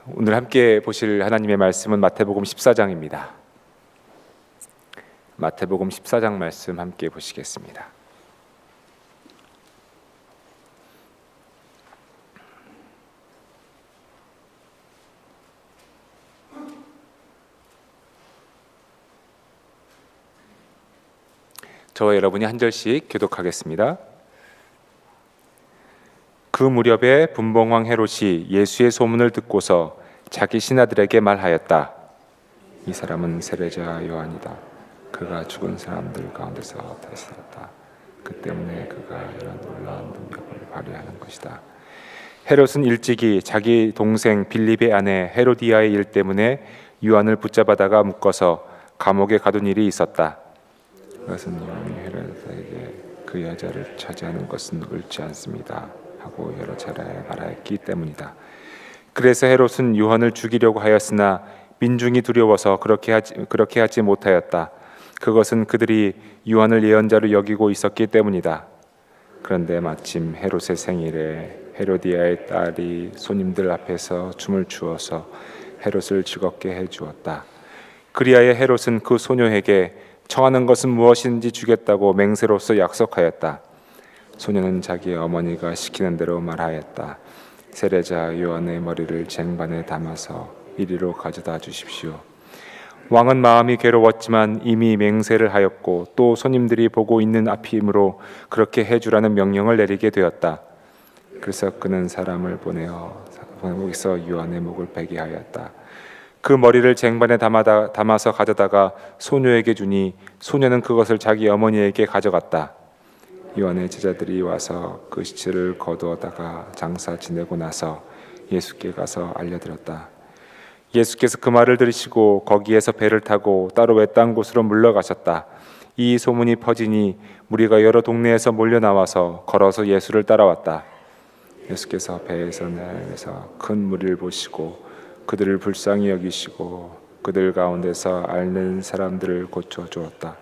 오늘 함께 보실 하나님의 말씀은 마태복음 14장입니다. 마태복음 14장 말씀 함께 보시겠습니다. 저와 여러분이 한 절씩 교독하겠습니다. 그 무렵에 분봉왕 헤롯이 예수의 소문을 듣고서 자기 신하들에게 말하였다. 이 사람은 세례자 요한이다. 그가 죽은 사람들 가운데서 다시 살았다. 그 때문에 그가 이런 놀라운 능력을 발휘하는 것이다. 헤롯은 일찍이 자기 동생 빌립의 아내 헤로디아의 일 때문에 요한을 붙잡아다가 묶어서 감옥에 가둔 일이 있었다. 그것은 요한이 헤롯에게 그 여자를 차지하는 것은 옳지 않습니다 하고 여러 차례 말하였기 때문이다. 그래서 헤롯은 요한을 죽이려고 하였으나 민중이 두려워서 그렇게 하지 못하였다. 그것은 그들이 요한을 예언자로 여기고 있었기 때문이다. 그런데 마침 헤롯의 생일에 헤로디아의 딸이 손님들 앞에서 춤을 추어서 헤롯을 즐겁게 해주었다. 그리하여 헤롯은 그 소녀에게 청하는 것은 무엇인지 주겠다고 맹세로서 약속하였다. 소녀는 자기 어머니가 시키는 대로 말하였다. 세례자 요한의 머리를 쟁반에 담아서 이리로 가져다 주십시오. 왕은 마음이 괴로웠지만 이미 맹세를 하였고 또 손님들이 보고 있는 앞이므로 그렇게 해주라는 명령을 내리게 되었다. 그래서 그는 사람을 보내어 거기서 요한의 목을 베게 하였다. 그 머리를 쟁반에 담아서 가져다가 소녀에게 주니 소녀는 그것을 자기 어머니에게 가져갔다. 요한의 제자들이 와서 그 시체를 거두어다가 장사 지내고 나서 예수께 가서 알려드렸다. 예수께서 그 말을 들으시고 거기에서 배를 타고 따로 외딴 곳으로 물러가셨다. 이 소문이 퍼지니 무리가 여러 동네에서 몰려 나와서 걸어서 예수를 따라왔다. 예수께서 배에서 내려서 큰 무리를 보시고 그들을 불쌍히 여기시고 그들 가운데서 앓는 사람들을 고쳐 주었다.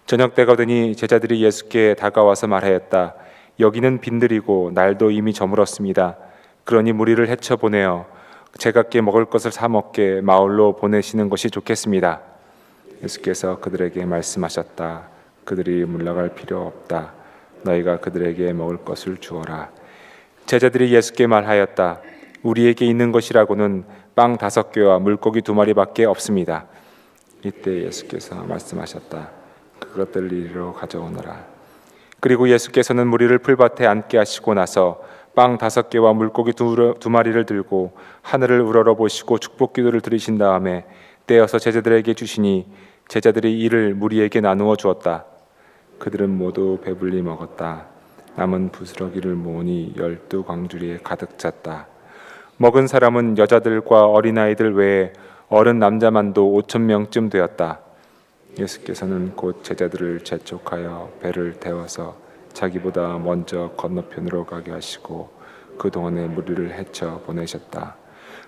저녁 때가 되니 제자들이 예수께 다가와서 말하였다. 여기는 빈들이고 날도 이미 저물었습니다. 그러니 무리를 헤쳐 보내어 제각기 먹을 것을 사 먹게 마을로 보내시는 것이 좋겠습니다. 예수께서 그들에게 말씀하셨다. 그들이 물러갈 필요 없다. 너희가 그들에게 먹을 것을 주어라. 제자들이 예수께 말하였다. 우리에게 있는 것이라고는 빵 5개와 물고기 2마리밖에 없습니다. 이때 예수께서 말씀하셨다. 그것들 이리로 가져오너라. 그리고 예수께서는 무리를 풀밭에 앉게 하시고 나서 빵 5개와 물고기 2마리를 들고 하늘을 우러러 보시고 축복 기도를 드리신 다음에 떼어서 제자들에게 주시니 제자들이 이를 무리에게 나누어 주었다. 그들은 모두 배불리 먹었다. 남은 부스러기를 모으니 12광주리에 가득 찼다. 먹은 사람은 여자들과 어린아이들 외에 어른 남자만도 5,000명쯤 되었다. 예수께서는 곧 제자들을 재촉하여 배를 태워서 자기보다 먼저 건너편으로 가게 하시고 그동안에 무리를 헤쳐 보내셨다.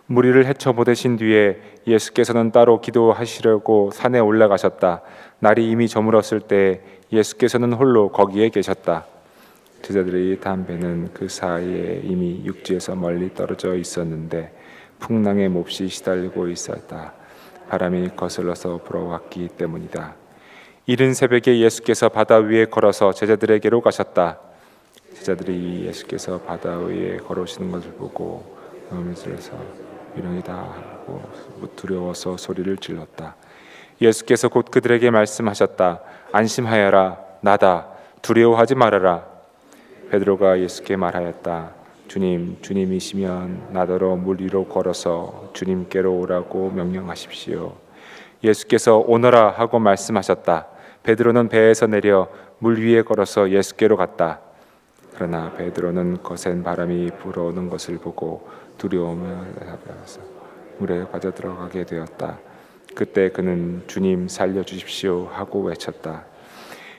무리를 헤쳐 보내신 뒤에 예수께서는 따로 기도하시려고 산에 올라가셨다. 날이 이미 저물었을 때 예수께서는 홀로 거기에 계셨다. 제자들이 탄 배는 그 사이에 이미 육지에서 멀리 떨어져 있었는데 풍랑에 몹시 시달리고 있었다. 바람이 거슬러서 불어왔기 때문이다. 이른 새벽에 예수께서 바다 위에 걸어서 제자들에게로 가셨다. 제자들이 예수께서 바다 위에 걸어오시는 것을 보고 마음에서 유령이다 하고 두려워서 소리를 질렀다. 예수께서 곧 그들에게 말씀하셨다. 안심하여라. 나다. 두려워하지 말아라. 베드로가 예수께 말하였다. 주님, 주님이시면 나더러 물 위로 걸어서 주님께로 오라고 명령하십시오. 예수께서 오너라 하고 말씀하셨다. 베드로는 배에서 내려 물 위에 걸어서 예수께로 갔다. 그러나 베드로는 거센 바람이 불어오는 것을 보고 두려움에 물에 빠져들어가게 되었다. 그때 그는 주님 살려주십시오 하고 외쳤다.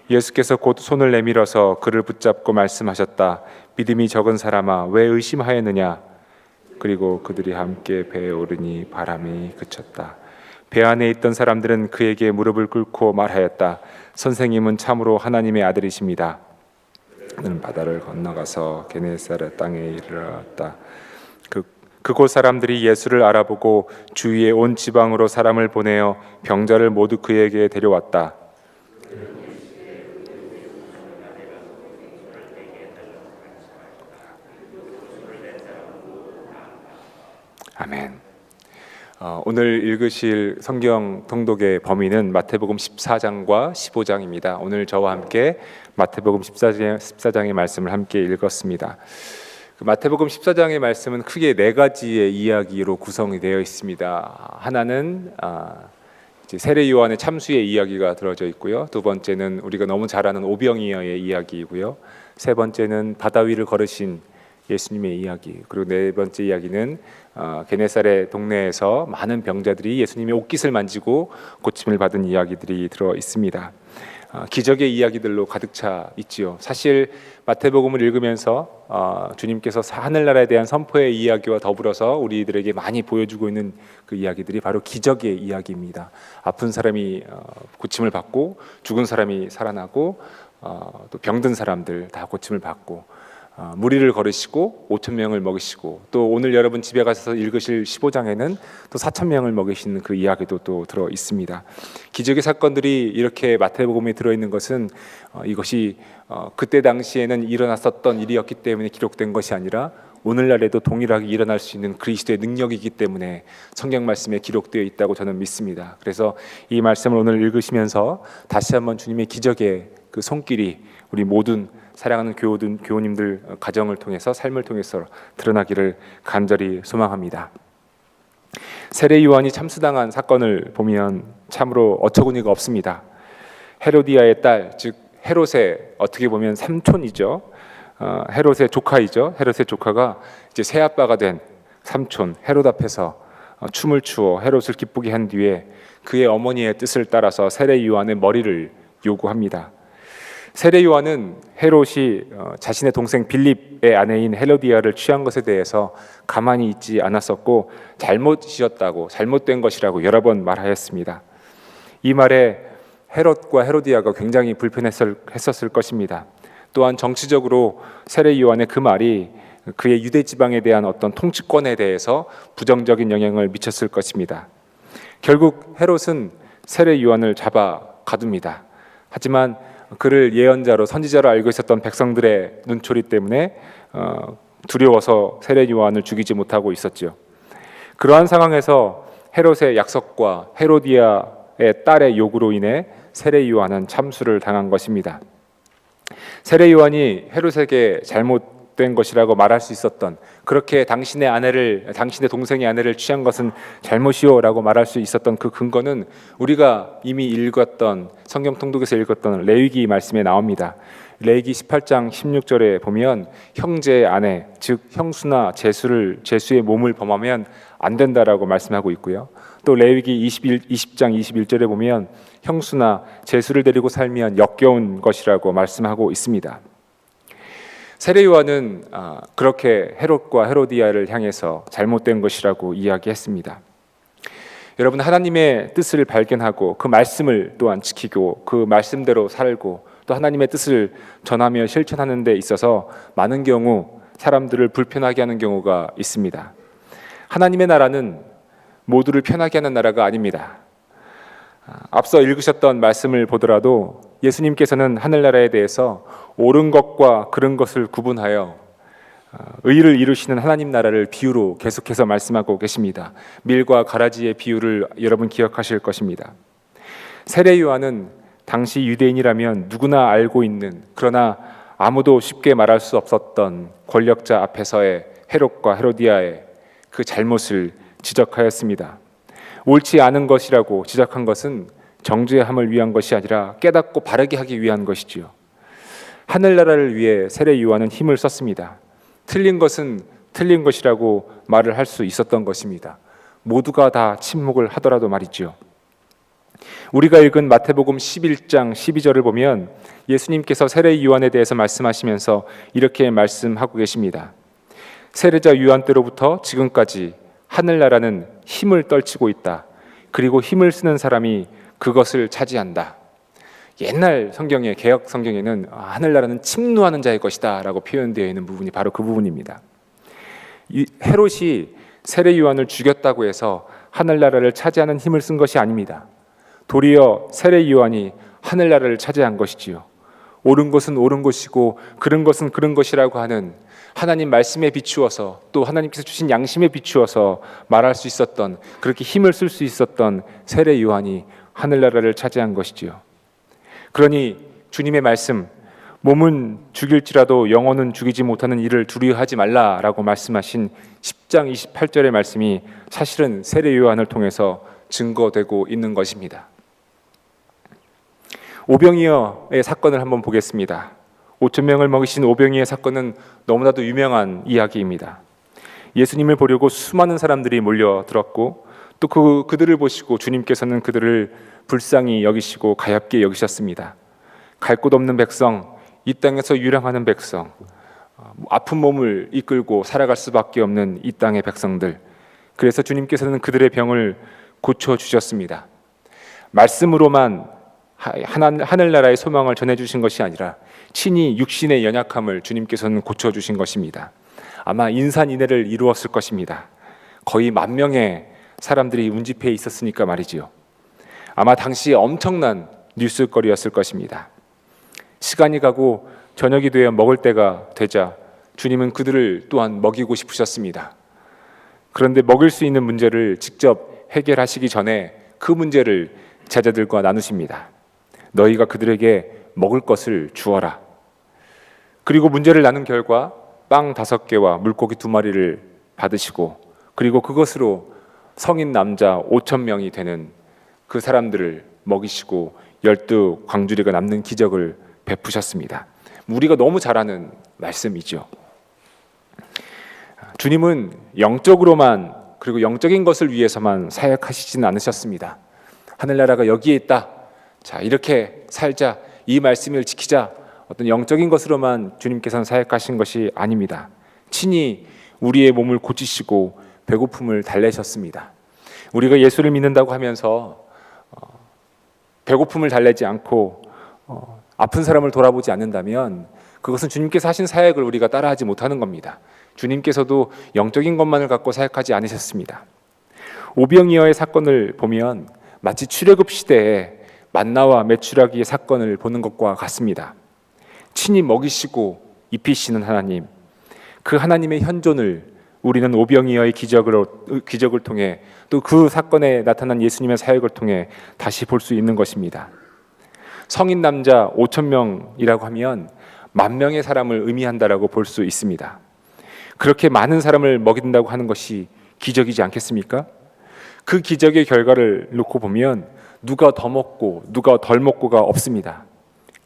예수께서 곧 손을 내밀어서 그를 붙잡고 말씀하셨다. 믿음이 적은 사람아, 왜 의심하였느냐? 그리고 그들이 함께 배에 오르니 바람이 그쳤다. 배 안에 있던 사람들은 그에게 무릎을 꿇고 말하였다. 선생님은 참으로 하나님의 아들이십니다. 그는 바다를 건너가서 게네사렛 땅에 이르렀다. 그곳 사람들이 예수를 알아보고 주위의 온 지방으로 사람을 보내어 병자를 모두 그에게 데려왔다. 아멘. 오늘 읽으실 성경 통독의 범위는 마태복음 14장과 15장입니다. 오늘 저와 함께 마태복음 14장의 말씀을 함께 읽었습니다. 마태복음 14장의 말씀은 크게 네 가지의 이야기로 구성이 되어 있습니다. 하나는 이제 세례 요한의 참수의 이야기가 들어져 있고요. 두 번째는 우리가 너무 잘 아는 오병이어의 이야기이고요. 세 번째는 바다 위를 걸으신 예수님의 이야기, 그리고 네 번째 이야기는 게네사렛 동네에서 많은 병자들이 예수님의 옷깃을 만지고 고침을 받은 이야기들이 들어 있습니다. 기적의 이야기들로 가득 차 있지요. 사실 마태복음을 읽으면서 주님께서 하늘나라에 대한 선포의 이야기와 더불어서 우리들에게 많이 보여주고 있는 그 이야기들이 바로 기적의 이야기입니다. 아픈 사람이 고침을 받고, 죽은 사람이 살아나고, 또 병든 사람들 다 고침을 받고, 무리를 걸으시고 5,000명을 먹이시고, 또 오늘 여러분 집에 가셔서 읽으실 15장에는 또 4,000명을 먹이시는 그 이야기도 또 들어 있습니다. 기적의 사건들이 이렇게 마태복음에 들어 있는 것은 이것이 그때 당시에는 일어났었던 일이었기 때문에 기록된 것이 아니라 오늘날에도 동일하게 일어날 수 있는 그리스도의 능력이기 때문에 성경 말씀에 기록되어 있다고 저는 믿습니다. 그래서 이 말씀을 오늘 읽으시면서 다시 한번 주님의 기적의 그 손길이 우리 모든 사랑하는 교우님들 가정을 통해서, 삶을 통해서 드러나기를 간절히 소망합니다. 세례 요한이 참수당한 사건을 보면 참으로 어처구니가 없습니다. 헤로디아의 딸, 즉 헤롯의 어떻게 보면 삼촌이죠. 헤롯의 조카이죠. 헤롯의 조카가 이제 새아빠가 된 삼촌 헤롯 앞에서 춤을 추어 헤롯을 기쁘게 한 뒤에 그의 어머니의 뜻을 따라서 세례 요한의 머리를 요구합니다. 세례 요한은 헤롯이 자신의 동생 빌립의 아내인 헤로디아를 취한 것에 대해서 가만히 있지 않았었고, 잘못이었다고, 잘못된 것이라고 여러 번 말하였습니다. 이 말에 헤롯과 헤로디아가 굉장히 불편했었을 것입니다. 또한 정치적으로 세례 요한의 그 말이 그의 유대 지방에 대한 어떤 통치권에 대해서 부정적인 영향을 미쳤을 것입니다. 결국 헤롯은 세례 요한을 잡아 가둡니다. 하지만 그를 예언자로, 선지자로 알고 있었던 백성들의 눈초리 때문에 두려워서 세례 요한을 죽이지 못하고 있었죠. 그러한 상황에서 헤롯의 약속과 헤로디아의 딸의 요구로 인해 세례 요한은 참수를 당한 것입니다. 세례 요한이 헤롯에게 잘못된 것이라고 말할 수 있었던, 그렇게 당신의 동생의 아내를 취한 것은 잘못이요라고 말할 수 있었던 그 근거는 우리가 이미 읽었던 성경 통독에서 읽었던 레위기 말씀에 나옵니다. 레위기 18장 16절에 보면 형제의 아내, 즉 형수나 제수의 몸을 범하면 안 된다라고 말씀하고 있고요. 또 레위기 20장 21절에 보면 형수나 제수를 데리고 살면 역겨운 것이라고 말씀하고 있습니다. 세례 요한은 그렇게 헤롯과 헤로디아를 향해서 잘못된 것이라고 이야기했습니다. 여러분, 하나님의 뜻을 발견하고 그 말씀을 또한 지키고 그 말씀대로 살고 또 하나님의 뜻을 전하며 실천하는 데 있어서 많은 경우 사람들을 불편하게 하는 경우가 있습니다. 하나님의 나라는 모두를 편하게 하는 나라가 아닙니다. 앞서 읽으셨던 말씀을 보더라도 예수님께서는 하늘나라에 대해서 옳은 것과 그른 것을 구분하여 의를 이루시는 하나님 나라를 비유로 계속해서 말씀하고 계십니다. 밀과 가라지의 비유를 여러분 기억하실 것입니다. 세례 요한은 당시 유대인이라면 누구나 알고 있는, 그러나 아무도 쉽게 말할 수 없었던 권력자 앞에서의 헤롯과 헤로디아의 그 잘못을 지적하였습니다. 옳지 않은 것이라고 지적한 것은 정죄함을 위한 것이 아니라 깨닫고 바르게 하기 위한 것이지요. 하늘나라를 위해 세례 요한은 힘을 썼습니다. 틀린 것은 틀린 것이라고 말을 할 수 있었던 것입니다. 모두가 다 침묵을 하더라도 말이지요. 우리가 읽은 마태복음 11장 12절을 보면 예수님께서 세례 요한에 대해서 말씀하시면서 이렇게 말씀하고 계십니다. 세례자 요한 때로부터 지금까지 하늘나라는 힘을 떨치고 있다. 그리고 힘을 쓰는 사람이 그것을 차지한다. 옛날 성경의 개역 성경에는 하늘나라는 침노하는 자의 것이다 라고 표현되어 있는 부분이 바로 그 부분입니다. 헤롯이 세례 요한을 죽였다고 해서 하늘나라를 차지하는 힘을 쓴 것이 아닙니다. 도리어 세례 요한이 하늘나라를 차지한 것이지요. 옳은 것은 옳은 것이고 그른 것은 그른 것이라고 하는 하나님 말씀에 비추어서, 또 하나님께서 주신 양심에 비추어서 말할 수 있었던, 그렇게 힘을 쓸 수 있었던 세례 요한이 하늘나라를 차지한 것이지요. 그러니 주님의 말씀, 몸은 죽일지라도 영혼은 죽이지 못하는 일을 두려워하지 말라라고 말씀하신 10장 28절의 말씀이 사실은 세례 요한을 통해서 증거되고 있는 것입니다. 오병이어의 사건을 한번 보겠습니다. 5천 명을 먹이신 오병이어의 사건은 너무나도 유명한 이야기입니다. 예수님을 보려고 수많은 사람들이 몰려들었고, 또 그들을 보시고 주님께서는 그들을 불쌍히 여기시고 가엾게 여기셨습니다. 갈 곳 없는 백성, 이 땅에서 유랑하는 백성, 아픈 몸을 이끌고 살아갈 수밖에 없는 이 땅의 백성들, 그래서 주님께서는 그들의 병을 고쳐주셨습니다. 말씀으로만 하늘나라의 소망을 전해주신 것이 아니라 친히 육신의 연약함을 주님께서는 고쳐주신 것입니다. 아마 인산인해를 이루었을 것입니다. 거의 10,000명의 사람들이 운집해 있었으니까 말이지요. 아마 당시 엄청난 뉴스거리였을 것입니다. 시간이 가고 저녁이 되어 먹을 때가 되자 주님은 그들을 또한 먹이고 싶으셨습니다. 그런데 먹일 수 있는 문제를 직접 해결하시기 전에 그 문제를 제자들과 나누십니다. 너희가 그들에게 먹을 것을 주어라. 그리고 문제를 나눈 결과 빵 5개와 물고기 2마리를 받으시고, 그리고 그것으로 성인 남자 5,000명이 되는 그 사람들을 먹이시고 12광주리가 남는 기적을 베푸셨습니다. 우리가 너무 잘 아는 말씀이죠. 주님은 영적으로만, 그리고 영적인 것을 위해서만 사역하시지는 않으셨습니다. 하늘나라가 여기에 있다, 자 이렇게 살자, 이 말씀을 지키자, 어떤 영적인 것으로만 주님께서는 사역하신 것이 아닙니다. 친히 우리의 몸을 고치시고 배고픔을 달래셨습니다. 우리가 예수를 믿는다고 하면서 배고픔을 달래지 않고 아픈 사람을 돌아보지 않는다면 그것은 주님께서 하신 사역을 우리가 따라하지 못하는 겁니다. 주님께서도 영적인 것만을 갖고 사역하지 않으셨습니다. 오병이어의 사건을 보면 마치 출애굽 시대에 만나와 메추라기의 사건을 보는 것과 같습니다. 친히 먹이시고 입히시는 하나님, 그 하나님의 현존을 우리는 오병이어의 기적을 통해, 또 그 사건에 나타난 예수님의 사역을 통해 다시 볼 수 있는 것입니다. 성인 남자 5,000명이라고 하면 10,000명의 사람을 의미한다라고 볼 수 있습니다. 그렇게 많은 사람을 먹인다고 하는 것이 기적이지 않겠습니까? 그 기적의 결과를 놓고 보면 누가 더 먹고 누가 덜 먹고가 없습니다.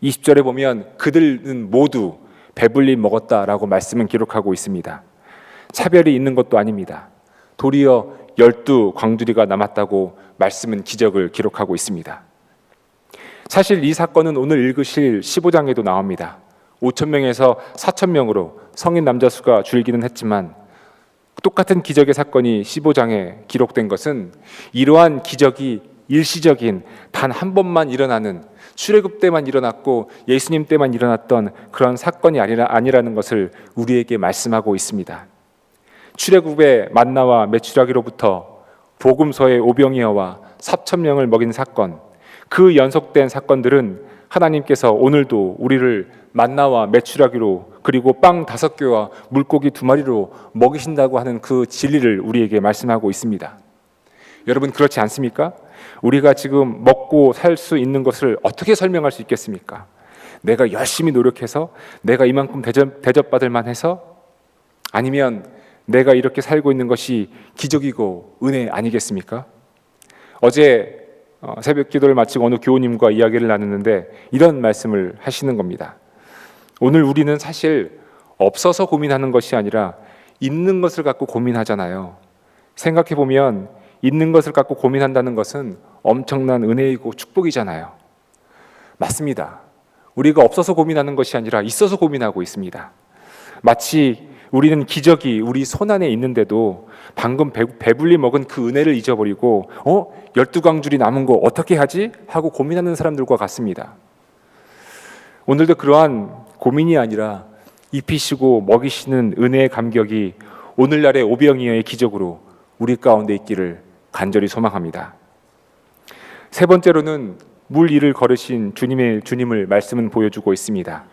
20절에 보면 그들은 모두 배불리 먹었다라고 말씀은 기록하고 있습니다. 차별이 있는 것도 아닙니다. 도리어 12광주리가 남았다고 말씀은 기적을 기록하고 있습니다. 사실 이 사건은 오늘 읽으실 15장에도 나옵니다. 5,000명에서 4,000명으로 성인 남자 수가 줄기는 했지만 똑같은 기적의 사건이 15장에 기록된 것은 이러한 기적이 일시적인 단 한 번만 일어나는, 출애굽 때만 일어났고 예수님 때만 일어났던 그런 사건이 아니라는 것을 우리에게 말씀하고 있습니다. 출애굽의 만나와 메추라기로부터 복음서의 오병이어와 4,000명을 먹인 사건, 그 연속된 사건들은 하나님께서 오늘도 우리를 만나와 메추라기로, 그리고 빵 5개와 물고기 2마리로 먹이신다고 하는 그 진리를 우리에게 말씀하고 있습니다. 여러분, 그렇지 않습니까? 우리가 지금 먹고 살 수 있는 것을 어떻게 설명할 수 있겠습니까? 내가 열심히 노력해서, 내가 이만큼 대접받을 만해서, 아니면 내가 이렇게 살고 있는 것이 기적이고 은혜 아니겠습니까? 어제 새벽 기도를 마치고 어느 교우님과 이야기를 나누는데 이런 말씀을 하시는 겁니다. 오늘 우리는 사실 없어서 고민하는 것이 아니라 있는 것을 갖고 고민하잖아요. 생각해 보면 있는 것을 갖고 고민한다는 것은 엄청난 은혜이고 축복이잖아요. 맞습니다. 우리가 없어서 고민하는 것이 아니라 있어서 고민하고 있습니다. 마치 우리는 기적이 우리 손안에 있는데도 방금 배불리 먹은 그 은혜를 잊어버리고 12광줄이 남은 거 어떻게 하지? 하고 고민하는 사람들과 같습니다. 오늘도 그러한 고민이 아니라 입히시고 먹이시는 은혜의 감격이 오늘날의 오병이어의 기적으로 우리 가운데 있기를 간절히 소망합니다. 세 번째로는 물 위를 걸으신 주님을 말씀은 보여주고 있습니다.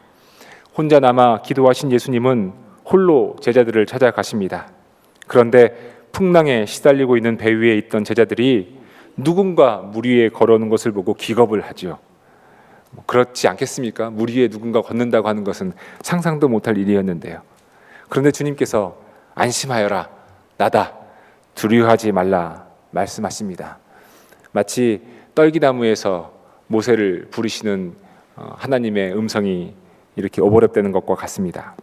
혼자 남아 기도하신 예수님은 홀로 제자들을 찾아가십니다. 그런데 풍랑에 시달리고 있는 배 위에 있던 제자들이 누군가 물 위에 걸어오는 것을 보고 기겁을 하죠. 그렇지 않겠습니까? 물 위에 누군가 걷는다고 하는 것은 상상도 못할 일이었는데요. 그런데 주님께서 안심하여라, 나다, 두려워하지 말라 말씀하십니다. 마치 떨기나무에서 모세를 부르시는 하나님의 음성이 이렇게 오버랩되는 것과 같습니다.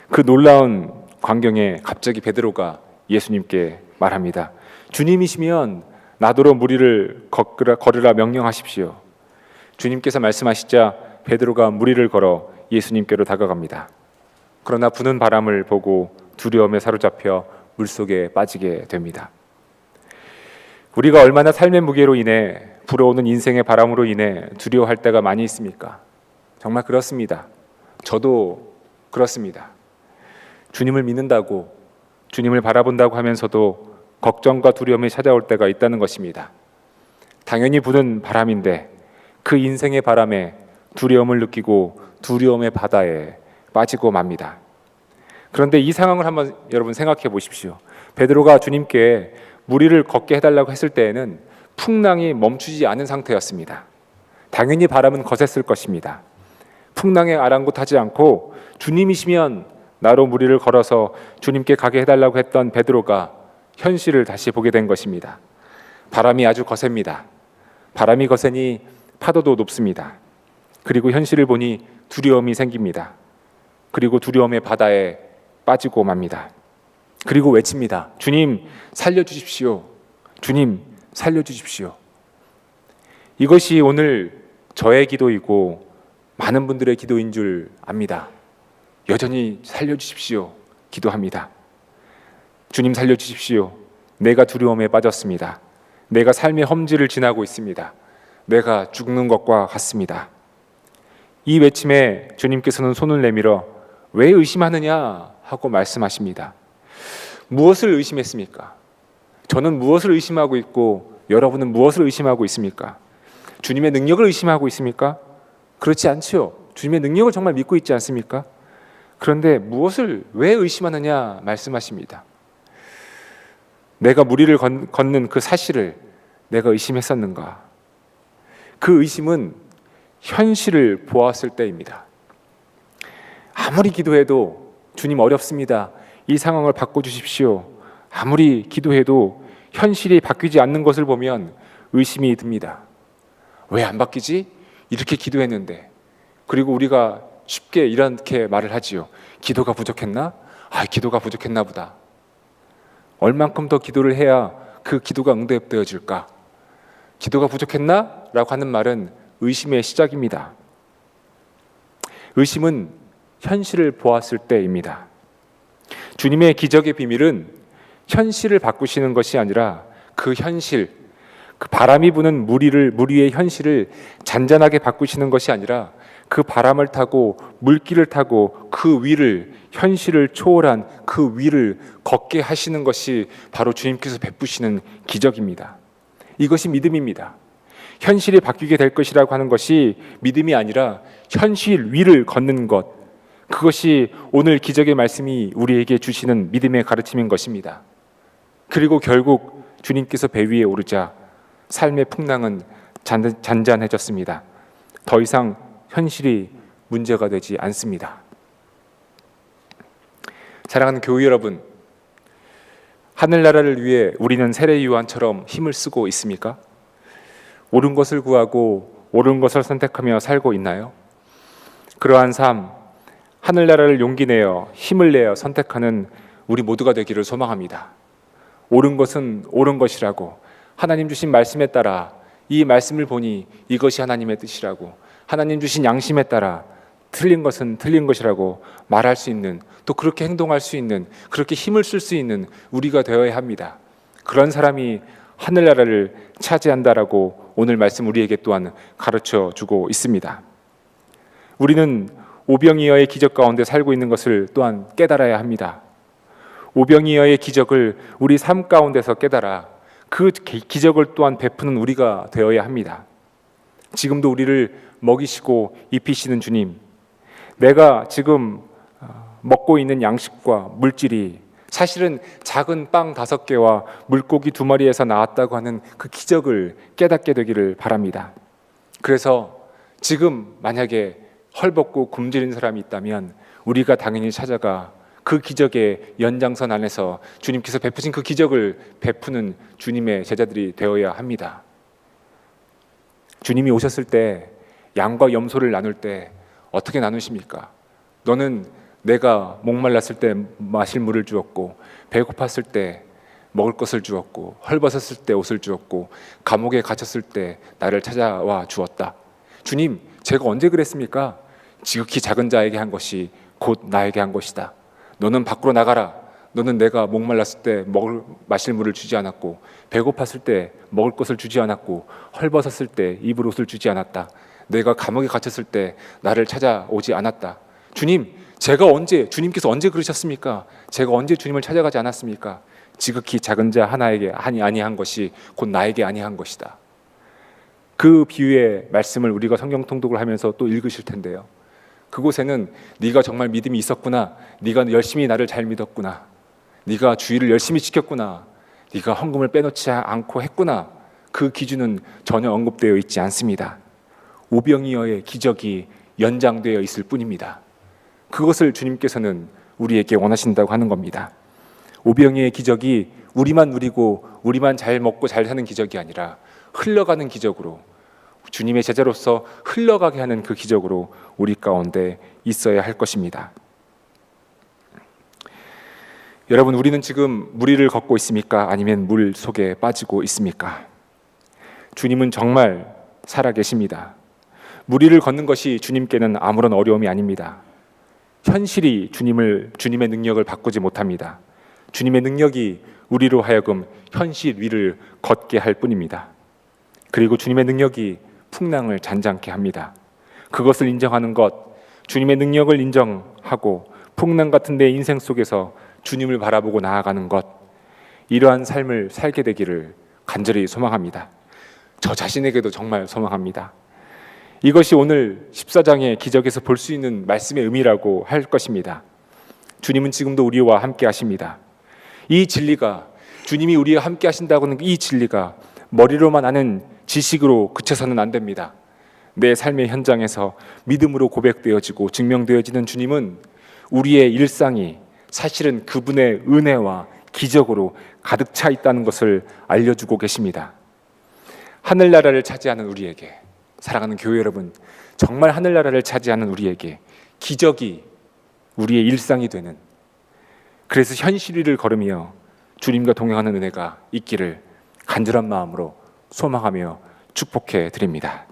그 놀라운 광경에 갑자기 베드로가 예수님께 말합니다. 주님이시면 나더러 물 위를 걸으라 명령하십시오. 주님께서 말씀하시자 베드로가 물 위를 걸어 예수님께로 다가갑니다. 그러나 부는 바람을 보고 두려움에 사로잡혀 물속에 빠지게 됩니다. 우리가 얼마나 삶의 무게로 인해 불어오는 인생의 바람으로 인해 두려워할 때가 많이 있습니까? 정말 그렇습니다. 저도 그렇습니다. 주님을 믿는다고, 주님을 바라본다고 하면서도 걱정과 두려움이 찾아올 때가 있다는 것입니다. 당연히 부는 바람인데 그 인생의 바람에 두려움을 느끼고 두려움의 바다에 빠지고 맙니다. 그런데 이 상황을 한번 여러분 생각해 보십시오. 베드로가 주님께 물 위를 걷게 해달라고 했을 때에는 풍랑이 멈추지 않은 상태였습니다. 당연히 바람은 거셌을 것입니다. 풍랑에 아랑곳하지 않고 주님이시면 나로 물 위를 걸어서 주님께 가게 해달라고 했던 베드로가 현실을 다시 보게 된 것입니다. 바람이 아주 거셉니다. 바람이 거세니 파도도 높습니다. 그리고 현실을 보니 두려움이 생깁니다. 그리고 두려움의 바다에 빠지고 맙니다. 그리고 외칩니다. 주님 살려주십시오. 주님 살려주십시오. 이것이 오늘 저의 기도이고 많은 분들의 기도인 줄 압니다. 여전히 살려주십시오 기도합니다. 주님 살려주십시오. 내가 두려움에 빠졌습니다. 내가 삶의 험지를 지나고 있습니다. 내가 죽는 것과 같습니다. 이 외침에 주님께서는 손을 내밀어 왜 의심하느냐 하고 말씀하십니다. 무엇을 의심했습니까? 저는 무엇을 의심하고 있고 여러분은 무엇을 의심하고 있습니까? 주님의 능력을 의심하고 있습니까? 그렇지 않지요. 주님의 능력을 정말 믿고 있지 않습니까? 그런데 무엇을 왜 의심하느냐 말씀하십니다. 내가 물 위를 걷는 그 사실을 내가 의심했었는가? 그 의심은 현실을 보았을 때입니다. 아무리 기도해도 주님 어렵습니다. 이 상황을 바꿔주십시오. 아무리 기도해도 현실이 바뀌지 않는 것을 보면 의심이 듭니다. 왜 안 바뀌지? 이렇게 기도했는데. 그리고 우리가 쉽게 이렇게 말을 하지요. 기도가 부족했나? 기도가 부족했나 보다. 얼만큼 더 기도를 해야 그 기도가 응답되어질까? 기도가 부족했나? 라고 하는 말은 의심의 시작입니다. 의심은 현실을 보았을 때입니다. 주님의 기적의 비밀은 현실을 바꾸시는 것이 아니라 그 현실, 그 바람이 부는 물 위의 현실을 잔잔하게 바꾸시는 것이 아니라 그 바람을 타고 물길을 타고 그 위를, 현실을 초월한 그 위를 걷게 하시는 것이 바로 주님께서 베푸시는 기적입니다. 이것이 믿음입니다. 현실이 바뀌게 될 것이라고 하는 것이 믿음이 아니라 현실 위를 걷는 것, 그것이 오늘 기적의 말씀이 우리에게 주시는 믿음의 가르침인 것입니다. 그리고 결국 주님께서 배 위에 오르자 삶의 풍랑은 잔잔해졌습니다. 더 이상 현실이 문제가 되지 않습니다. 사랑하는 교회 여러분, 하늘나라를 위해 우리는 세례 요한처럼 힘을 쓰고 있습니까? 옳은 것을 구하고 옳은 것을 선택하며 살고 있나요? 그러한 삶, 하늘나라를 용기 내어 힘을 내어 선택하는 우리 모두가 되기를 소망합니다. 옳은 것은 옳은 것이라고, 하나님 주신 말씀에 따라 이 말씀을 보니 이것이 하나님의 뜻이라고, 하나님 주신 양심에 따라 틀린 것은 틀린 것이라고 말할 수 있는, 또 그렇게 행동할 수 있는, 그렇게 힘을 쓸 수 있는 우리가 되어야 합니다. 그런 사람이 하늘나라를 차지한다라고 오늘 말씀 우리에게 또한 가르쳐 주고 있습니다. 우리는 오병이어의 기적 가운데 살고 있는 것을 또한 깨달아야 합니다. 오병이어의 기적을 우리 삶 가운데서 깨달아 그 기적을 또한 베푸는 우리가 되어야 합니다. 지금도 우리를 먹이시고 입히시는 주님, 내가 지금 먹고 있는 양식과 물질이 사실은 작은 빵 5개와 물고기 2마리에서 나왔다고 하는 그 기적을 깨닫게 되기를 바랍니다. 그래서 지금 만약에 헐벗고 굶주린 사람이 있다면 우리가 당연히 찾아가 그 기적의 연장선 안에서 주님께서 베푸신 그 기적을 베푸는 주님의 제자들이 되어야 합니다. 주님이 오셨을 때 양과 염소를 나눌 때 어떻게 나누십니까? 너는 내가 목말랐을 때 마실 물을 주었고, 배고팠을 때 먹을 것을 주었고, 헐벗었을 때 옷을 주었고, 감옥에 갇혔을 때 나를 찾아와 주었다. 주님, 제가 언제 그랬습니까? 지극히 작은 자에게 한 것이 곧 나에게 한 것이다. 너는 밖으로 나가라. 너는 내가 목말랐을 때 마실 물을 주지 않았고, 배고팠을 때 먹을 것을 주지 않았고, 헐벗었을 때 입을 옷을 주지 않았다. 내가 감옥에 갇혔을 때 나를 찾아오지 않았다. 주님, 주님께서 언제 그러셨습니까? 제가 언제 주님을 찾아가지 않았습니까? 지극히 작은 자 하나에게 아니한 것이 곧 나에게 아니한 것이다. 그 비유의 말씀을 우리가 성경 통독을 하면서 또 읽으실 텐데요. 그곳에는 네가 정말 믿음이 있었구나, 네가 열심히 나를 잘 믿었구나, 네가 주의를 열심히 지켰구나, 네가 헌금을 빼놓지 않고 했구나, 그 기준은 전혀 언급되어 있지 않습니다. 오병이어의 기적이 연장되어 있을 뿐입니다. 그것을 주님께서는 우리에게 원하신다고 하는 겁니다. 오병이어의 기적이 우리만 누리고 우리만 잘 먹고 잘 사는 기적이 아니라 흘러가는 기적으로, 주님의 제자로서 흘러가게 하는 그 기적으로 우리 가운데 있어야 할 것입니다. 여러분, 우리는 지금 물 위를 걷고 있습니까? 아니면 물 속에 빠지고 있습니까? 주님은 정말 살아계십니다. 물 위를 걷는 것이 주님께는 아무런 어려움이 아닙니다. 현실이 주님의 능력을 바꾸지 못합니다. 주님의 능력이 우리로 하여금 현실 위를 걷게 할 뿐입니다. 그리고 주님의 능력이 풍랑을 잔잔케 합니다. 그것을 인정하는 것, 주님의 능력을 인정하고 풍랑 같은 내 인생 속에서 주님을 바라보고 나아가는 것, 이러한 삶을 살게 되기를 간절히 소망합니다. 저 자신에게도 정말 소망합니다. 이것이 오늘 14장의 기적에서 볼 수 있는 말씀의 의미라고 할 것입니다. 주님은 지금도 우리와 함께 하십니다. 이 진리가, 주님이 우리와 함께 하신다고는 이 진리가 머리로만 아는 지식으로 그쳐서는 안 됩니다. 내 삶의 현장에서 믿음으로 고백되어지고 증명되어지는 주님은 우리의 일상이 사실은 그분의 은혜와 기적으로 가득 차 있다는 것을 알려주고 계십니다. 하늘나라를 차지하는 우리에게, 사랑하는 교회 여러분, 정말 하늘나라를 차지하는 우리에게 기적이 우리의 일상이 되는, 그래서 현실 위를 걸으며 주님과 동행하는 은혜가 있기를 간절한 마음으로 소망하며 축복해 드립니다.